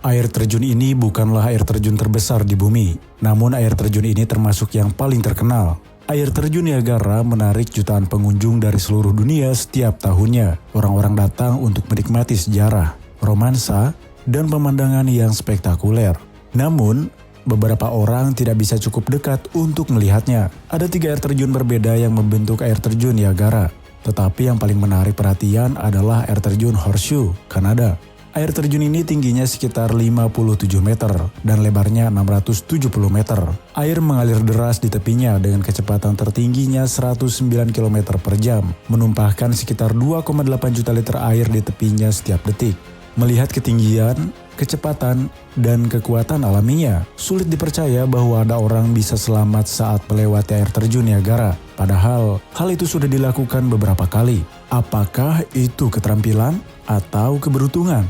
Air terjun ini bukanlah air terjun terbesar di bumi, namun air terjun ini termasuk yang paling terkenal. Air terjun Niagara menarik jutaan pengunjung dari seluruh dunia setiap tahunnya. Orang-orang datang untuk menikmati sejarah, romansa, dan pemandangan yang spektakuler. Namun, beberapa orang tidak bisa cukup dekat untuk melihatnya. Ada 3 air terjun berbeda yang membentuk air terjun Niagara. Tetapi yang paling menarik perhatian adalah air terjun Horseshoe, Kanada. Air terjun ini tingginya sekitar 57 meter dan lebarnya 670 meter. Air mengalir deras di tepinya dengan kecepatan tertingginya 109 km per jam, menumpahkan sekitar 2,8 juta liter air di tepinya setiap detik. Melihat ketinggian, kecepatan, dan kekuatan alaminya, sulit dipercaya bahwa ada orang bisa selamat saat melewati air terjun Niagara. Padahal, hal itu sudah dilakukan beberapa kali. Apakah itu keterampilan atau keberuntungan?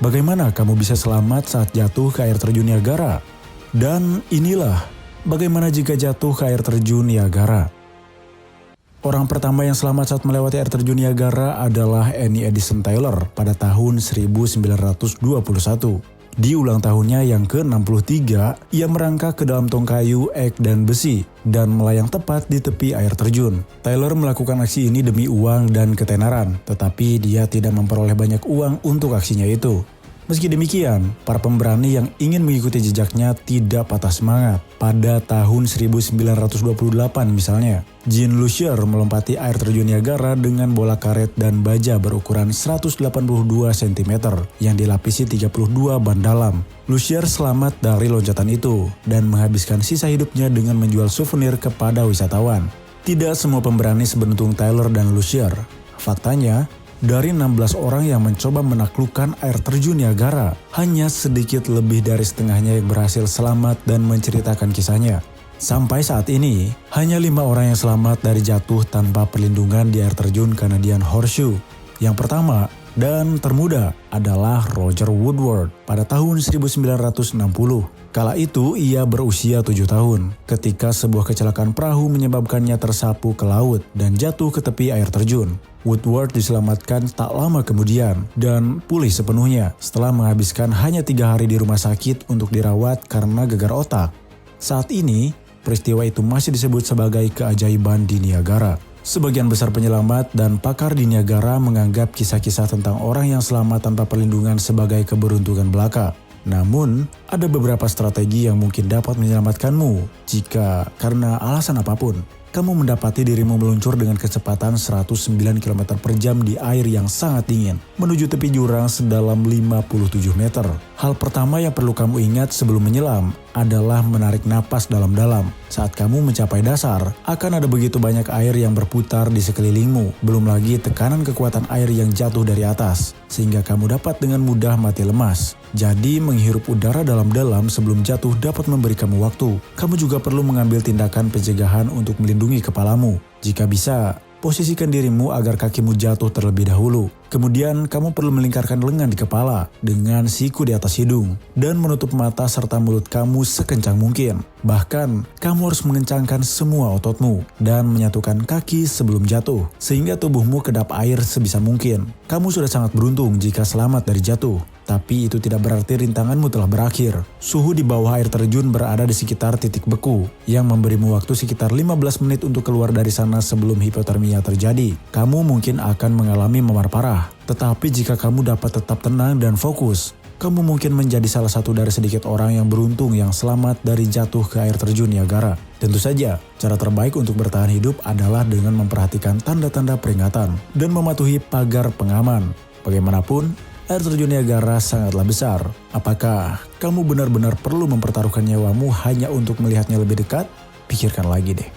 Bagaimana kamu bisa selamat saat jatuh ke air terjun Niagara? Dan inilah bagaimana jika jatuh ke air terjun Niagara. Orang pertama yang selamat saat melewati air terjun Niagara adalah Annie Edison Taylor pada tahun 1921. Di ulang tahunnya yang ke-63, ia merangkak ke dalam tong kayu, ek, dan besi dan melayang tepat di tepi air terjun. Taylor melakukan aksi ini demi uang dan ketenaran, tetapi dia tidak memperoleh banyak uang untuk aksinya itu. Meski demikian, para pemberani yang ingin mengikuti jejaknya tidak patah semangat. Pada tahun 1928 misalnya, Jean Lucier melompati air terjun Niagara dengan bola karet dan baja berukuran 182 cm yang dilapisi 32 ban dalam. Lucier selamat dari loncatan itu dan menghabiskan sisa hidupnya dengan menjual souvenir kepada wisatawan. Tidak semua pemberani seberuntung Taylor dan Lucier. Faktanya, dari 16 orang yang mencoba menaklukkan air terjun Niagara, hanya sedikit lebih dari setengahnya yang berhasil selamat dan menceritakan kisahnya. Sampai saat ini, hanya 5 orang yang selamat dari jatuh tanpa perlindungan di air terjun Canadian Horseshoe. Yang pertama dan termuda adalah Roger Woodward pada tahun 1960. Kala itu ia berusia 7 tahun ketika sebuah kecelakaan perahu menyebabkannya tersapu ke laut dan jatuh ke tepi air terjun. Woodward diselamatkan tak lama kemudian dan pulih sepenuhnya setelah menghabiskan hanya 3 hari di rumah sakit untuk dirawat karena gegar otak. Saat ini, peristiwa itu masih disebut sebagai keajaiban di Niagara. Sebagian besar penyelamat dan pakar di Niagara menganggap kisah-kisah tentang orang yang selamat tanpa perlindungan sebagai keberuntungan belaka. Namun, ada beberapa strategi yang mungkin dapat menyelamatkanmu jika karena alasan apapun, kamu mendapati dirimu meluncur dengan kecepatan 109 km per jam di air yang sangat dingin, menuju tepi jurang sedalam 57 meter. Hal pertama yang perlu kamu ingat sebelum menyelam adalah menarik napas dalam-dalam. Saat kamu mencapai dasar, akan ada begitu banyak air yang berputar di sekelilingmu, belum lagi tekanan kekuatan air yang jatuh dari atas, sehingga kamu dapat dengan mudah mati lemas. Jadi, menghirup udara dalam-dalam sebelum jatuh dapat memberi kamu waktu. Kamu juga perlu mengambil tindakan pencegahan untuk melindungi kepalamu. Jika bisa, posisikan dirimu agar kakimu jatuh terlebih dahulu. Kemudian, kamu perlu melingkarkan lengan di kepala dengan siku di atas hidung dan menutup mata serta mulut kamu sekencang mungkin. Bahkan, kamu harus mengencangkan semua ototmu dan menyatukan kaki sebelum jatuh, sehingga tubuhmu kedap air sebisa mungkin. Kamu sudah sangat beruntung jika selamat dari jatuh. Tapi itu tidak berarti rintanganmu telah berakhir. Suhu di bawah air terjun berada di sekitar titik beku, yang memberimu waktu sekitar 15 menit untuk keluar dari sana sebelum hipotermia terjadi. Kamu mungkin akan mengalami memar parah. Tetapi jika kamu dapat tetap tenang dan fokus, kamu mungkin menjadi salah satu dari sedikit orang yang beruntung yang selamat dari jatuh ke air terjun Niagara. Tentu saja, cara terbaik untuk bertahan hidup adalah dengan memperhatikan tanda-tanda peringatan dan mematuhi pagar pengaman. Bagaimanapun, air terjun Niagara sangatlah besar. Apakah kamu benar-benar perlu mempertaruhkan nyawamu hanya untuk melihatnya lebih dekat? Pikirkan lagi deh.